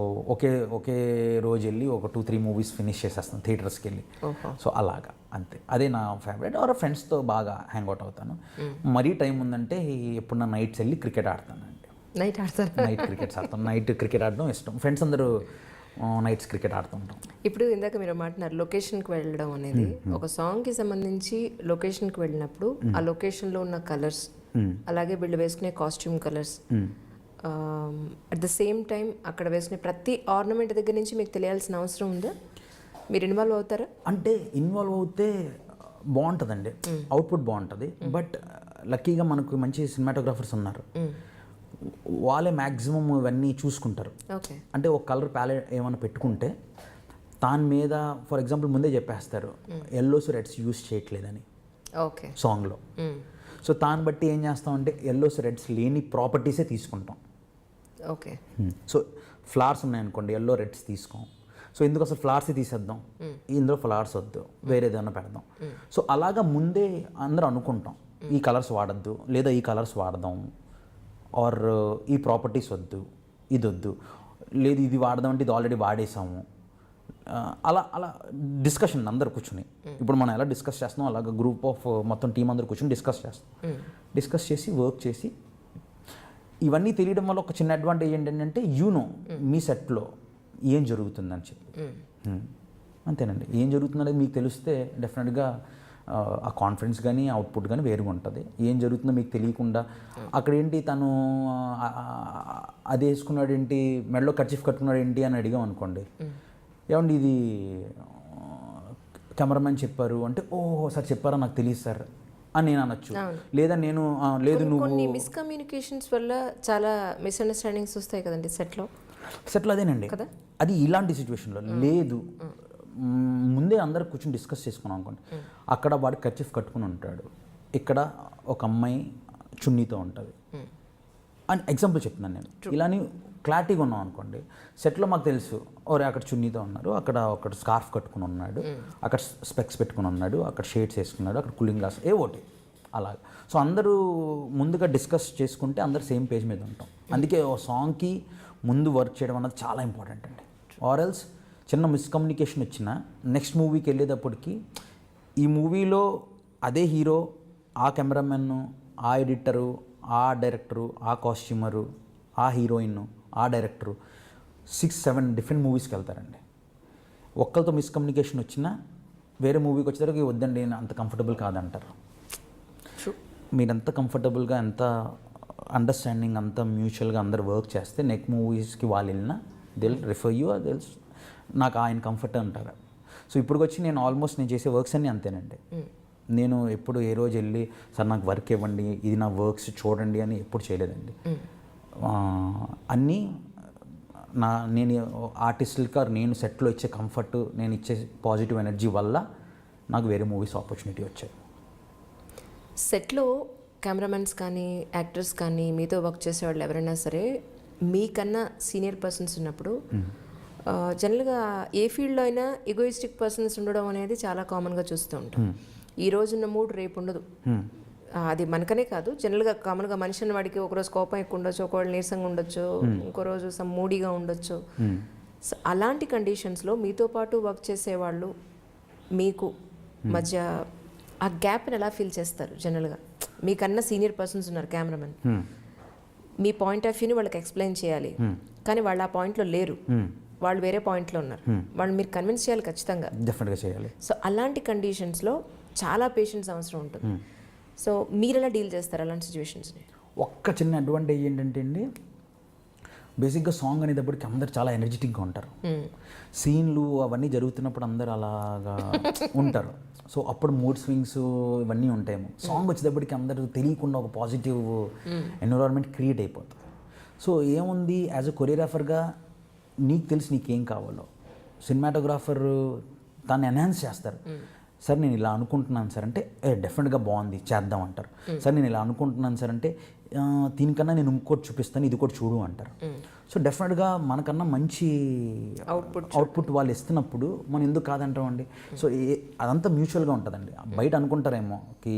ఒకే రోజు వెళ్ళి ఒక 2-3 మూవీస్ ఫినిష్ చేసేస్తాను థియేటర్స్కి వెళ్ళి. సో అలాగా అంతే, అదే నా ఫేవరెట్. ఆర్ ఫ్రెండ్స్తో బాగా హ్యాంగ్ అవుట్ అవుతాను. మరీ టైం ఉందంటే ఎప్పుడన్నా నైట్స్ వెళ్ళి క్రికెట్ ఆడతానండి. నైట్ ఆడతారు? నైట్ క్రికెట్స్ ఆడతాను. నైట్ క్రికెట్ ఆడడం ఇష్టం. ఫ్రెండ్స్ అందరూ నైట్స్ క్రికెట్ ఆడుతుంటాం. ఇప్పుడు ఇందాక మీరు మాట్లాడారు లొకేషన్కి వెళ్ళడం అనేది. ఒక సాంగ్కి సంబంధించి లొకేషన్కి వెళ్ళినప్పుడు ఆ లొకేషన్లో ఉన్న కలర్స్, అలాగే వీళ్ళు వేసుకునే costume colours, at the same time అక్కడ వేసుకునే ప్రతి ఆర్నమెంట్ దగ్గర నుంచి మీకు తెలియాల్సిన అవసరం ఉందా? మీరు ఇన్వాల్వ్ అవుతారా? అంటే ఇన్వాల్వ్ అవుతే బాగుంటుందండి, అవుట్పుట్ బాగుంటుంది. బట్ లక్కీగా మనకు మంచి సినిమాటోగ్రాఫర్స్ ఉన్నారు, వాళ్ళే మ్యాక్సిమం ఇవన్నీ చూసుకుంటారు. ఓకే. అంటే ఒక కలర్ ప్యాలెట్ ఏమైనా పెట్టుకుంటే దాని మీద ఫర్ ఎగ్జాంపుల్ ముందే చెప్పేస్తారు ఎల్లోస్ రెడ్స్ యూస్ చేయట్లేదని ఓకే సాంగ్లో. సో దాన్ని బట్టి ఏం చేస్తామంటే ఎల్లోస్ రెడ్స్ లేని ప్రాపర్టీసే తీసుకుంటాం. ఓకే. సో ఫ్లవర్స్ ఉన్నాయనుకోండి, ఎల్లో రెడ్స్ తీసుకోం. సో ఎందుకు అసలు ఫ్లవర్స్ తీసేద్దాం, ఇందులో ఫ్లవర్స్ వద్దు, వేరే ఏదైనా పెడదాం. సో అలాగా ముందే అందరూ అనుకుంటాం ఈ కలర్స్ వాడద్దు, లేదా ఈ కలర్స్ వాడదాం, ఆర్ ఈ ప్రాపర్టీస్ వద్దు, ఇది వద్దు, లేదు ఇది వాడదామంటే ఇది ఆల్రెడీ వాడేసాము. అలా అలా డిస్కషన్ అందరు కూర్చుని, ఇప్పుడు మనం ఎలా డిస్కస్ చేస్తున్నాం అలాగ గ్రూప్ ఆఫ్ మొత్తం టీం అందరు కూర్చొని డిస్కస్ చేస్తాం. డిస్కస్ చేసి వర్క్ చేసి ఇవన్నీ తెలియడం వల్ల ఒక చిన్న అడ్వాంటేజ్ ఏంటంటే మీ సెట్లో ఏం జరుగుతుందని చెప్పి. అంతేనండి, ఏం జరుగుతుందనేది మీకు తెలిస్తే డెఫినెట్గా ఆ కాన్ఫిడెన్స్ కానీ అవుట్పుట్ కానీ వేరుగా ఉంటుంది. ఏం జరుగుతుందో మీకు తెలియకుండా అక్కడ ఏంటి తను అది వేసుకున్నాడు ఏంటి, మెడలో కర్చీఫ్ కట్టుకున్నాడు ఏంటి అని అడిగాం అనుకోండి, ఏమండి ఇది కెమెరామెన్ చెప్పారు అంటే, ఓహో సార్ చెప్పారా నాకు తెలియదు సార్ అని నేను అనొచ్చు. లేదా నేను లేదు నువ్వు. కొన్ని మిస్కమ్యూనికేషన్స్ వల్ల చాలా మిస్అండర్స్టాండింగ్స్ వస్తాయి కదండి సెట్లో. అదేనండి కదా, అది ఇలాంటి సిచ్యువేషన్లో లేదు, ముందే అందరు కూర్చొని డిస్కస్ చేసుకున్నాం అనుకోండి. అక్కడ వాడు కర్చీఫ్ కట్టుకుని ఉంటాడు, ఇక్కడ ఒక అమ్మాయి చున్నీతో ఉంటుంది అని ఎగ్జాంపుల్ చెప్తున్నాను నేను. ఇలాని క్లారిటీగా ఉన్నాం అనుకోండి, సెట్లో మాకు తెలుసు ఓరే అక్కడ చున్నీతో ఉన్నారు, అక్కడ ఒక స్కార్ఫ్ కట్టుకుని ఉన్నాడు, అక్కడ స్పెక్స్ పెట్టుకుని ఉన్నాడు, అక్కడ షేడ్స్ వేసుకున్నాడు, అక్కడ కూలింగ్ గ్లాస్ ఒకటి అలాగే. సో అందరూ ముందుగా డిస్కస్ చేసుకుంటే అందరు సేమ్ పేజ్ మీద ఉంటాం. అందుకే ఓ సాంగ్కి ముందు వర్క్ చేయడం అన్నది చాలా ఇంపార్టెంట్ అండి. ఆర్ ఎల్స్ చిన్న మిస్కమ్యూనికేషన్ వచ్చినా నెక్స్ట్ మూవీకి వెళ్ళేటప్పటికి ఈ మూవీలో అదే హీరో, ఆ కెమెరామెన్, ఆ ఎడిటరు, ఆ డైరెక్టరు, ఆ కాస్ట్యూమరు, ఆ హీరోయిన్, ఆ డైరెక్టరు 6-7 డిఫరెంట్ మూవీస్కి వెళ్తారండి. ఒక్కరితో మిస్కమ్యూనికేషన్ వచ్చినా వేరే మూవీకి వచ్చేసరికి వద్దండి నేను అంత కంఫర్టబుల్ కాదంటారు. మీరు ఎంత కంఫర్టబుల్గా, ఎంత అండర్స్టాండింగ్, అంత మ్యూచువల్గా అందరు వర్క్ చేస్తే నెక్స్ట్ మూవీస్కి వాళ్ళు వెళ్ళినా దిల్ రిఫర్ యూ, దిల్ నాకు ఆయన కంఫర్ట్ అంటారు. సో ఇప్పటికొచ్చి నేను ఆల్మోస్ట్ నేను చేసే వర్క్స్ అన్నీ అంతేనండి. నేను ఎప్పుడు ఏ రోజు వెళ్ళి సార్ నాకు వర్క్ ఇవ్వండి, ఇది నా వర్క్స్ చూడండి అని ఎప్పుడు చేయలేదండి. అన్నీ నేను ఆర్టిస్టులకి నేను సెట్లో ఇచ్చే కంఫర్ట్, నేను ఇచ్చే పాజిటివ్ ఎనర్జీ వల్ల నాకు వేరే మూవీస్ ఆపర్చునిటీ వచ్చాయి. సెట్లో కెమెరామెన్స్ కానీ యాక్టర్స్ కానీ మీతో వర్క్ చేసేవాళ్ళు ఎవరైనా సరే మీకన్నా సీనియర్ పర్సన్స్ ఉన్నప్పుడు జనరల్గా ఏ ఫీల్డ్లో అయినా ఈగోయిస్టిక్ పర్సన్స్ ఉండడం అనేది చాలా కామన్గా చూస్తూ ఉంటాం. ఈ రోజున్న మూడ్ రేపు ఉండదు. అది మనకనే కాదు, జనరల్గా కామన్గా మనిషి అన్న వాడికి ఒకరోజు కోపం ఎక్కువ ఉండొచ్చు, ఒకవేళ నీరసంగా ఉండొచ్చు, ఇంకో రోజు సమ్ మూడీగా ఉండొచ్చు. సో అలాంటి కండిషన్స్లో మీతో పాటు వర్క్ చేసేవాళ్ళు మీకు మధ్య ఆ గ్యాప్ని ఎలా ఫీల్ చేస్తారు? జనరల్గా మీకన్నా సీనియర్ పర్సన్స్ ఉన్నారు కెమెరామెన్, మీ పాయింట్ ఆఫ్ వ్యూని వాళ్ళకి ఎక్స్ప్లెయిన్ చేయాలి, కానీ వాళ్ళు ఆ పాయింట్లో లేరు, వాళ్ళు వేరే పాయింట్లో ఉన్నారు, వాళ్ళు మీరు కన్విన్స్ చేయాలి ఖచ్చితంగా, డెఫినెట్గా చేయాలి. సో అలాంటి కండిషన్స్లో చాలా పేషెన్స్ అవసరం ఉంటుంది. సో మీరు ఎలా డీల్ చేస్తారు అలాంటి సిచ్యువేషన్స్ని? ఒక్క చిన్న అడ్వాంటేజ్ ఏంటంటే అండి, బేసిక్గా సాంగ్ అనేటప్పటికి అందరు చాలా ఎనర్జెటిక్గా ఉంటారు. సీన్లు అవన్నీ జరుగుతున్నప్పుడు అందరు అలాగా ఉంటారు. సో అప్పుడు మూడ్ స్వింగ్స్ ఇవన్నీ ఉంటాయేమో. సాంగ్ వచ్చేటప్పటికి అందరూ తెలియకుండా ఒక పాజిటివ్ ఎన్విరాన్మెంట్ క్రియేట్ అయిపోతుంది. సో ఏముంది, యాజ్ అ కొరియోగ్రాఫర్గా నీకు తెలిసి నీకేం కావాలో, సినిమాటోగ్రాఫర్ దాన్ని ఎన్హాన్స్ చేస్తారు. సార్ నేను ఇలా అనుకుంటున్నాను సార్ అంటే డెఫినెట్గా బాగుంది చేద్దాం అంటారు. సార్ నేను ఇలా అనుకుంటున్నాను సార్ అంటే దీనికన్నా నేను ఇంకోటి చూపిస్తాను, ఇది కూడా చూడు అంటారు. సో డెఫినెట్గా మనకన్నా మంచి అవుట్పుట్ వాళ్ళు ఇస్తున్నప్పుడు మనం ఎందుకు కాదంటామండి. సో అదంతా మ్యూచువల్గా ఉంటుందండి. బయట అనుకుంటారేమో కి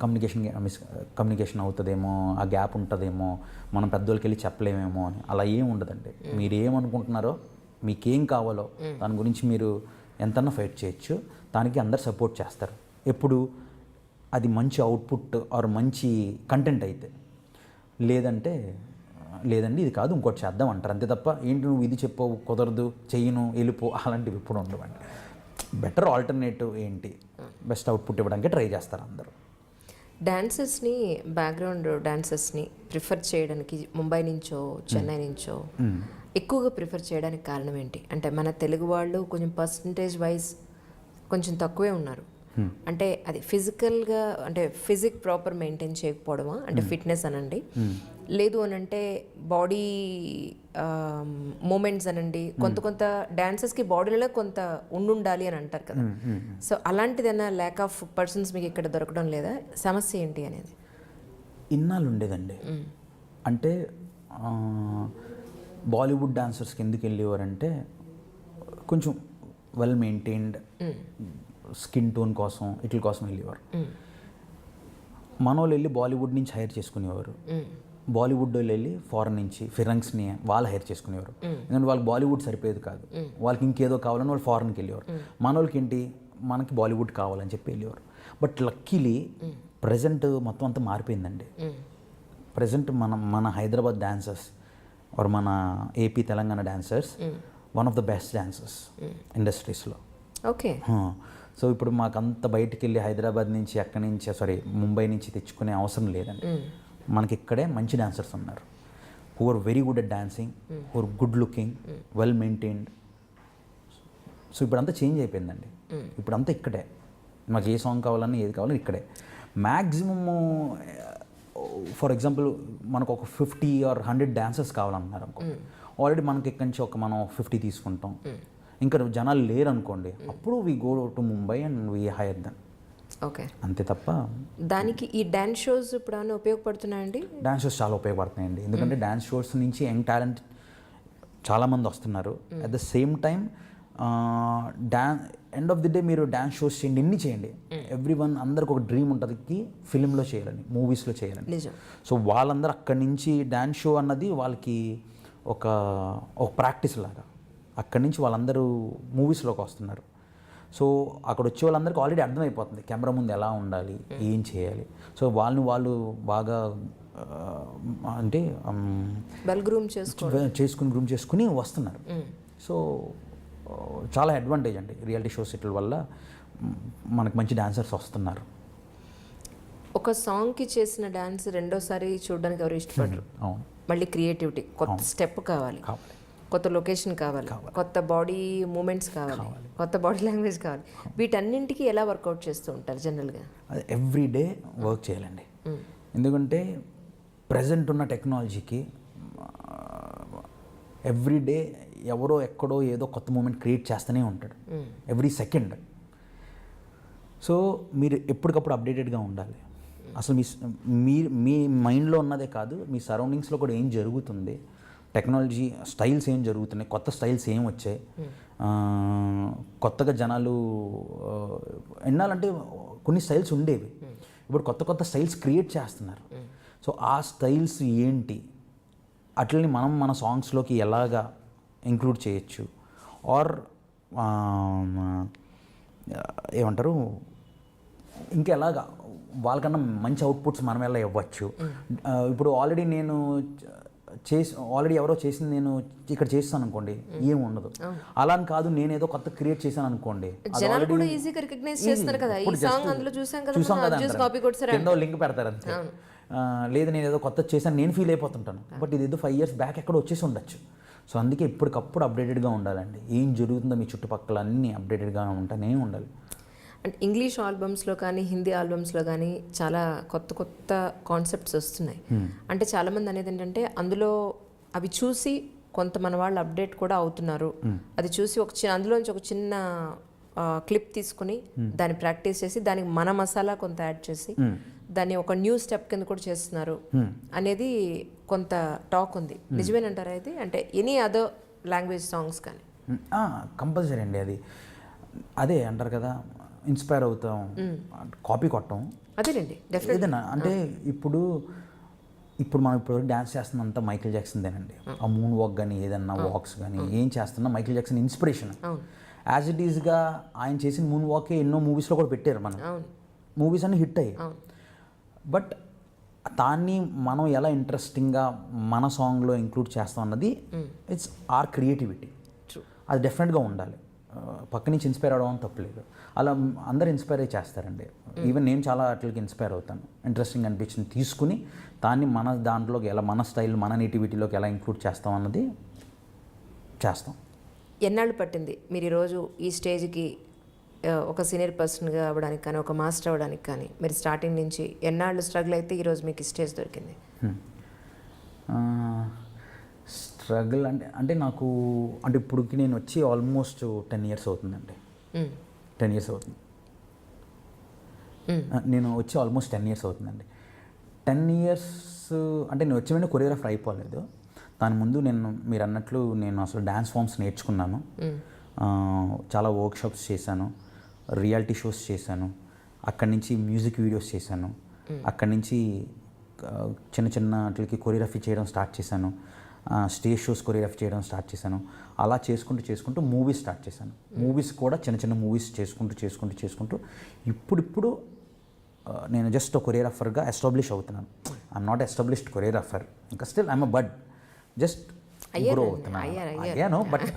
కమ్యూనికేషన్ అవుతుందేమో, ఆ గ్యాప్ ఉంటుందేమో, మనం పెద్దోళ్ళకి వెళ్ళి చెప్పలేమేమో అని. అలా ఏం ఉండదండి. మీరు ఏమనుకుంటున్నారో, మీకేం కావాలో దాని గురించి మీరు ఎంతన్నా ఫైట్ చేయొచ్చు. దానికి అందరు సపోర్ట్ చేస్తారు ఎప్పుడు అది మంచి అవుట్పుట్ ఆర్ మంచి కంటెంట్ అయితే. లేదండి ఇది కాదు ఇంకోటి చేద్దాం అంటారు. అంతే తప్ప ఏంటి నువ్వు ఇది చెప్పవు, కుదరదు, చెయ్యను, వెళ్ళిపో, అలాంటివి ఎప్పుడు ఉండవండి. బెటర్ ఆల్టర్నేటివ్ ఏంటి, బెస్ట్ అవుట్పుట్ ఇవ్వడానికి ట్రై చేస్తారు అందరూ. డాన్సర్స్ని, బ్యాక్గ్రౌండ్ డాన్సర్స్ని ప్రిఫర్ చేయడానికి ముంబై నుంచో చెన్నై నుంచో ఎక్కువగా ప్రిఫర్ చేయడానికి కారణం ఏంటి? అంటే మన తెలుగు వాళ్ళు కొంచెం పర్సంటేజ్ వైజ్ కొంచెం తక్కువే ఉన్నారు. అంటే అది ఫిజికల్గా అంటే ఫిజిక్ ప్రాపర్ మెయింటైన్ చేయకపోవడమా, అంటే ఫిట్నెస్ అనండి, లేదు అని అంటే బాడీ మూమెంట్స్ అనండి. కొంత డాన్సర్స్కి బాడీలో కొంత ఉండాలి అని అంటారు కదా. సో అలాంటిదైనా ల్యాక్ ఆఫ్ పర్సన్స్ మీకు ఇక్కడ దొరకడం లేదా? సమస్య ఏంటి అనేది ఇన్నాళ్ళు ఉండేదండి. అంటే బాలీవుడ్ డాన్సర్స్కి ఎందుకు వెళ్ళేవారంటే కొంచెం వెల్ మెయింటైన్డ్ స్కిన్ టోన్ కోసం వీటి కోసం వెళ్ళేవారు. మన వాళ్ళు వెళ్ళి బాలీవుడ్ నుంచి హైర్ చేసుకునేవారు. బాలీవుడ్ వాళ్ళు వెళ్ళి ఫారెన్ నుంచి ఫిరంగ్స్ని వాళ్ళు హైర్ చేసుకునేవారు. ఎందుకంటే వాళ్ళకి బాలీవుడ్ సరిపోయేది కాదు, వాళ్ళకి ఇంకేదో కావాలని వాళ్ళు ఫారెన్కి వెళ్ళేవారు. మన వాళ్ళకి ఏంటి, మనకి బాలీవుడ్ కావాలని చెప్పి వెళ్ళేవారు. బట్ లక్కీలీ ప్రజెంట్ మొత్తం అంతా మారిపోయిందండి. ప్రజెంట్ మన హైదరాబాద్ డాన్సర్స్ ఆర్ మన AP Telangana dancers one of the best dancers ఇండస్ట్రీస్లో. ఓకే. సో ఇప్పుడు మాకు అంత బయటికి వెళ్ళి హైదరాబాద్ నుంచి అక్కడి నుంచి ముంబై నుంచి తెచ్చుకునే అవసరం లేదండి. మనకి ఇక్కడే మంచి డాన్సర్స్ ఉన్నారు who are very good at dancing, who are good looking, well maintained. So ఇప్పుడంతా చేంజ్ అయిపోయిందండి. ఇప్పుడంతా ఇక్కడే మాకు ఏ సాంగ్ కావాలన్నా ఏది కావాలన్నా ఇక్కడే. మ్యాక్సిమము ఫర్ ఎగ్జాంపుల్ మనకు ఒక 50 or 100 డాన్సర్స్ కావాలన్నారు అనుకో, ఆల్రెడీ మనకి ఇక్కడి నుంచి మనం 50 తీసుకుంటాం. ఇంకా జనాలు లేరు అనుకోండి, అప్పుడు we go to Mumbai and we hire them. Okay, అంతే తప్ప దానికి ఈ డ్యాన్స్ షోస్ ఇప్పుడు ఏమైనా ఉపయోగపడుతున్నాయండి? డాన్స్ షోస్ చాలా ఉపయోగపడుతున్నాయండి. ఎందుకంటే డాన్స్ షోస్ నుంచి యంగ్ టాలెంట్ చాలామంది వస్తున్నారు. At the same time end of the day మీరు డాన్స్ షోస్ చేయండి, ఎన్ని చేయండి, ఎవ్రీవన్ అందరికి ఒక డ్రీమ్ ఉంటుంది ఫిలింలో చేయాలని, మూవీస్లో చేయాలని. సో వాళ్ళందరూ అక్కడి నుంచి డాన్స్ షో అన్నది వాళ్ళకి ఒక ప్రాక్టీస్ లాగా అక్కడి నుంచి వాళ్ళందరూ మూవీస్లోకి వస్తున్నారు. సో అక్కడ వచ్చే వాళ్ళందరికీ ఆల్రెడీ అర్థమైపోతుంది కెమెరా ముందు ఎలా ఉండాలి, ఏం చేయాలి. సో వాళ్ళు బాగా అంటే గ్రూమ్ చేసుకుని వస్తున్నారు. సో చాలా అడ్వాంటేజ్ అండి రియాలిటీ షోస్ ఇట్ల వల్ల మనకు మంచి డాన్సర్స్ వస్తున్నారు. ఒక సాంగ్కి చేసిన డాన్స్ రెండోసారి చూడడానికి ఎవరు ఇష్టపడరు. అవును, మళ్ళీ క్రియేటివిటీ, కొత్త స్టెప్ కావాలి, కొత్త లొకేషన్ కావాలి, కొత్త బాడీ మూమెంట్స్ కావాలి, కొత్త బాడీ లాంగ్వేజ్ కావాలి. వీటన్నింటికి ఎలా వర్కౌట్ చేస్తూ ఉంటారు జనరల్గా? అది ఎవ్రీ డే వర్క్ చేయాలండి. ఎందుకంటే ప్రజెంట్ ఉన్న టెక్నాలజీకి ఎవ్రీ డే ఎవరో ఎక్కడో ఏదో కొత్త మూమెంట్ క్రియేట్ చేస్తూనే ఉంటాడు ఎవ్రీ సెకండ్. సో మీరు ఎప్పటికప్పుడు అప్డేటెడ్గా ఉండాలి. అసలు మీ మైండ్లో ఉన్నదే కాదు, మీ సరౌండింగ్స్లో కూడా ఏం జరుగుతుంది, టెక్నాలజీ స్టైల్స్ ఏం జరుగుతున్నాయి, కొత్త స్టైల్స్ ఏం వచ్చాయి, కొత్తగా జనాలు ఎన్నాలంటే కొన్ని స్టైల్స్ ఉండేవి, ఇప్పుడు కొత్త స్టైల్స్ క్రియేట్ చేస్తున్నారు. సో ఆ స్టైల్స్ ఏంటి, అట్లని మనం మన సాంగ్స్లోకి ఎలాగా ఇంక్లూడ్ చేయొచ్చు, ఆర్ ఏమంటారు ఇంకెలాగా వాళ్ళకన్నా మంచి అవుట్పుట్స్ మనం ఎలా ఇవ్వచ్చు. ఇప్పుడు ఆల్రెడీ ఎవరో చేసింది నేను ఇక్కడ చేస్తాను అనుకోండి, ఏం ఉండదు. అలా అని కాదు, నేను ఏదో కొత్త క్రియేట్ చేశాను అనుకోండి, చూసాం కదా, కింద లింక్ పెడతారు అంతే. లేదు నేను ఏదో కొత్త చేశాను నేను ఫీల్ అయిపోతుంటాను, బట్ ఇది ఏదో 5 years బ్యాక్ ఎక్కడో వచ్చేసి ఉండొచ్చు. సో అందుకే ఎప్పటికప్పుడు అప్డేటెడ్గా ఉండాలండి. ఏం జరుగుతుందో మీ చుట్టుపక్కల అన్నీ అప్డేటెడ్గా ఉంటూనే ఉండాలి. అంటే ఇంగ్లీష్ ఆల్బమ్స్లో కానీ హిందీ ఆల్బమ్స్లో కానీ చాలా కొత్త కొత్త కాన్సెప్ట్స్ వస్తున్నాయి. అంటే చాలామంది అనేది ఏంటంటే అందులో అవి చూసి కొంత మన వాళ్ళు అప్డేట్ కూడా అవుతున్నారు. అది చూసి అందులోంచి ఒక చిన్న క్లిప్ తీసుకుని దాన్ని ప్రాక్టీస్ చేసి దానికి మన మసాలా కొంత యాడ్ చేసి దాన్ని ఒక న్యూ స్టెప్ కింద కూడా చేస్తున్నారు అనేది కొంత టాక్ ఉంది. నిజమేనంటారా ఇది? అంటే ఎనీ అదర్ లాంగ్వేజ్ సాంగ్స్ కానీ కంపల్సరీ అండి. అదే అంటారు కదా, ఇన్స్పైర్ అవుతాం, కాపీ కొట్టం. అదేనండి డెఫినెట్. ఏదైనా అంటే ఇప్పుడు మనం ఇప్పుడు డ్యాన్స్ చేస్తున్నంత మైకిల్ జాక్సన్దేనండి. ఆ మూన్ వాక్ కానీ ఏదన్నా వాక్స్ కానీ ఏం చేస్తున్నా Michael Jackson inspiration. As it ఈస్గా ఆయన చేసిన మూన్ వాకే ఎన్నో మూవీస్లో కూడా పెట్టారు. మనం మూవీస్ అన్ని హిట్ అయ్యాయి. బట్ దాన్ని మనం ఎలా ఇంట్రెస్టింగ్గా మన సాంగ్లో ఇంక్లూడ్ చేస్తాం అన్నది ఇట్స్ ఆర్ క్రియేటివిటీ. అది డెఫినెట్గా ఉండాలి. పక్క నుంచి ఇన్స్పైర్ అవడం తప్పలేదు. అలా అందరు ఇన్స్పైర్ అయ్యి చేస్తారండి. ఈవెన్ నేను చాలా వాటికి ఇన్స్పైర్ అవుతాను. ఇంట్రెస్టింగ్ అనిపించింది తీసుకుని దాన్ని మన దాంట్లోకి ఎలా, మన స్టైల్, మన నేటివిటీలోకి ఎలా ఇంక్లూడ్ చేస్తాం అన్నది చేస్తాం. ఎన్నాళ్ళు పట్టింది మీరు ఈరోజు ఈ స్టేజ్కి ఒక సీనియర్ పర్సన్గా అవ్వడానికి కానీ, ఒక మాస్టర్ అవ్వడానికి కానీ? మీరు స్టార్టింగ్ నుంచి ఎన్నాళ్ళు స్ట్రగుల్ అయితే ఈరోజు మీకు ఈ స్టేజ్ దొరికింది? స్ట్రగుల్ అంటే నాకు అంటే ఇప్పటికి నేను వచ్చి ఆల్మోస్ట్ 10 years అవుతుందండి. 10 years అవుతుంది. నేను వచ్చి ఆల్మోస్ట్ 10 years అవుతుందండి. 10 years అంటే నేను వచ్చి వెంటనే కొరియోగ్రాఫర్ అయిపోలేదు. దాని ముందు మీరు అన్నట్లు నేను అసలు డ్యాన్స్ ఫామ్స్ నేర్చుకున్నాను. చాలా వర్క్షాప్స్ చేశాను, రియాలిటీ షోస్ చేశాను, అక్కడి నుంచి మ్యూజిక్ వీడియోస్ చేశాను, అక్కడి నుంచి చిన్న చిన్న వాటికి కొరియోగ్రఫీ చేయడం స్టార్ట్ చేశాను, స్టేజ్ షోస్ కొరియోగ్రఫీ చేయడం స్టార్ట్ చేశాను. అలా చేసుకుంటూ మూవీస్ స్టార్ట్ చేశాను. మూవీస్ కూడా చిన్న చిన్న మూవీస్ చేసుకుంటూ ఇప్పుడు నేను జస్ట్ కొరియోగ్రాఫర్గా ఎస్టాబ్లిష్ అవుతున్నాను. ఐఎమ్ నాట్ ఎస్టాబ్లిష్డ్ కొరియోగ్రాఫర్, ఇంకా still I'm a bud, just grow అవుతున్నాను. అయ్యాను, బట్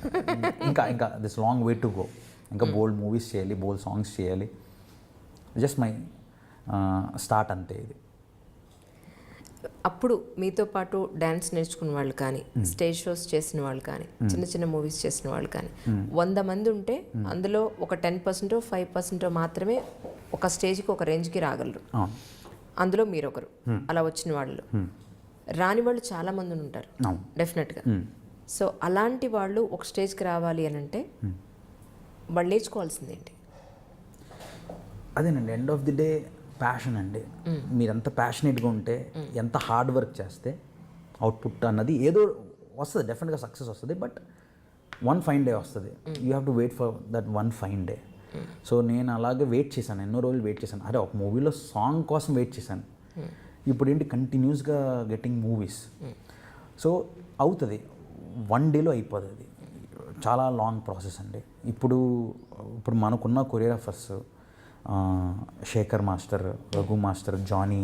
ఇంకా this long way to go. ఇంకా బోల్డ్ మూవీస్ చేయాలి, బోల్డ్ సాంగ్స్ చేయాలి. జస్ట్ మై స్టార్ట్ అంతే ఇది. అప్పుడు మీతో పాటు డ్యాన్స్ నేర్చుకున్న వాళ్ళు కానీ, స్టేజ్ షోస్ చేసిన వాళ్ళు కానీ, చిన్న చిన్న మూవీస్ చేసిన వాళ్ళు కానీ 100 మంది ఉంటే అందులో ఒక 10% 5% మాత్రమే ఒక స్టేజ్కి, ఒక రేంజ్కి రాగలరు. అందులో మీరు ఒకరు. అలా వచ్చిన వాళ్ళు, రాని వాళ్ళు చాలామంది ఉంటారు డెఫినెట్గా. సో అలాంటి వాళ్ళు ఒక స్టేజ్కి రావాలి అని అంటే వాళ్ళు నేర్చుకోవాల్సింది ఏంటి? అదేనండి, end of the day passion అండి. మీరు ఎంత ప్యాషనేట్గా ఉంటే, ఎంత హార్డ్ వర్క్ చేస్తే అవుట్పుట్ అన్నది ఏదో వస్తుంది, డెఫినెట్గా సక్సెస్ వస్తుంది. బట్ వన్ ఫైన్ డే వస్తుంది. You have to wait for that one fine day. So నేను అలాగే వెయిట్ చేశాను, ఎన్నో రోజులు వెయిట్ చేశాను. అరే ఒక మూవీలో సాంగ్ కోసం వెయిట్ చేశాను. ఇప్పుడు ఏంటి, కంటిన్యూస్గా గెట్టింగ్ మూవీస్. సో అవుతుంది, 1 dayలో అయిపోతుంది. చాలా లాంగ్ ప్రాసెస్ అండి. ఇప్పుడు మనకున్న choreographers Shekhar master, Raghu master, Johnny,